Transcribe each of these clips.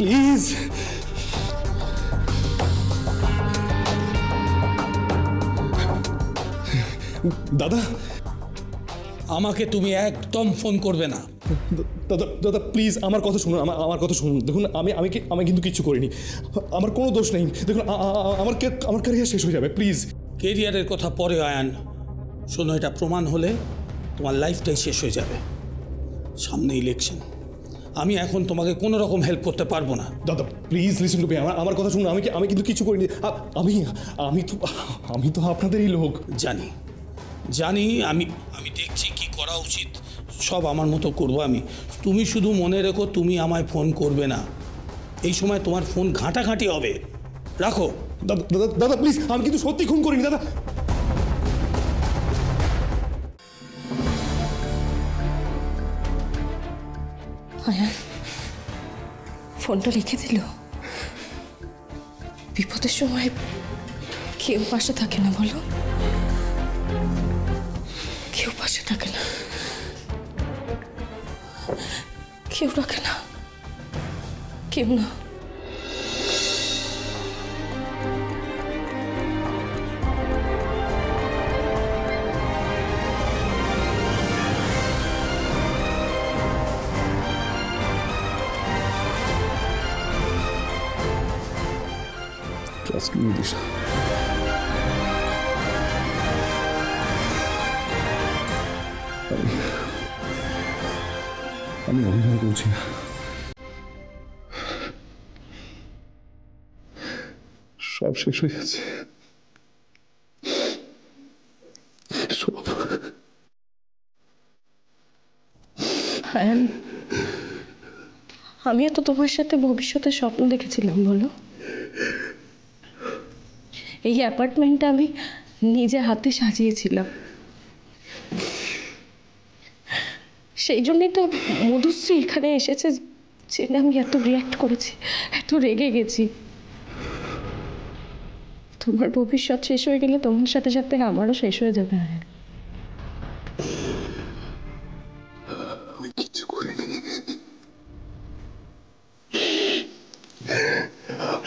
Please. দাদা, আমাকে তুমি একদম ফোন করবে না। দাদা দাদা প্লিজ আমার কথা শুনুন, আমার কথা শুনুন। দেখুন আমি কিন্তু কিচ্ছু করিনি, আমার কোনো দোষ নেই। দেখুন আমার ক্যারিয়ার শেষ হয়ে যাবে, প্লিজ। কেরিয়ারের কথা পরে আয়ান, শোনো, এটা প্রমাণ হলে তোমার লাইফটাই শেষ হয়ে যাবে। সামনে ইলেকশন, আমি এখন তোমাকে কোনো রকম হেল্প করতে পারবো না। দাদা প্লিজ লিসেন টু মি, আমার কথা শুনুন। আমি কিন্তু কিছু করিনি। আমি তো আপনাদেরই লোক। জানি আমি দেখছি কি করা উচিত, সব আমার মতো করবো আমি। তুমি শুধু মনে রেখো, তুমি আমায় ফোন করবে না। এই সময় তোমার ফোন ঘাঁটাঘাঁটি হবে। রাখো। দাদা দাদা দাদা প্লিজ, আমি কিন্তু সত্যি খুন করিনি দাদা। আয়ান ফোনটা রেখে দিল। বিপদের সময় কেউ পাশে থাকে না বলো, কেউ পাশে থাকে না, কেউ রাখে না, কেউ না। Trust me, Disha. আমি অভিনয় করছি না। সব শেষ হয়ে যাচ্ছে, সব। আয়ান, আমিও তো তোমার সাথে ভবিষ্যতের স্বপ্ন দেখেছিলাম বলো। এই অ্যাপার্টমেন্টটা আমি নিজে হাতে সাজিয়েছিলাম, সেই জন্যই তো মধুশ্রী এখানে এসেছে, জেনে আমি এত রিয়াক্ট করেছি, এত রেগে গেছি। তোমার ভবিষ্যৎ শেষ হয়ে গেলে তোমার সাথে সাথে আমারও শেষ হয়ে যাবে। আমি কিছু করিনি,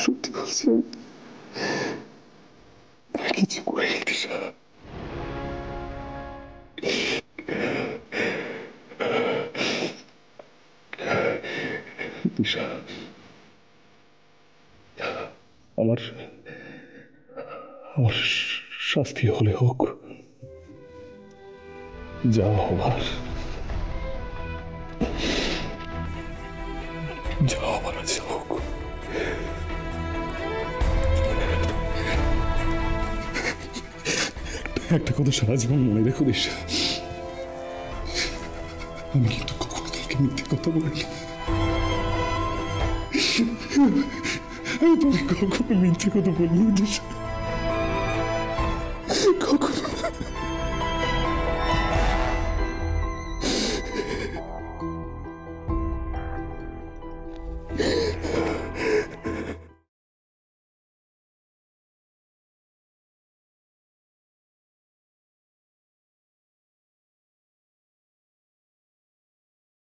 সত্যি বলছি, কিছু করিনি দিশা। দিশা, আমার শাস্তি হলে হোক, যা হবার আছে হোক। একটা কথা সারা জীবন মনে রেখো দিশা, আমি কিন্তু কখনো তোমাকে মিথ্যে কথা বলিনি। আমি তোমাকে কখনো মিথ্যে কথা বলিনি দিশা।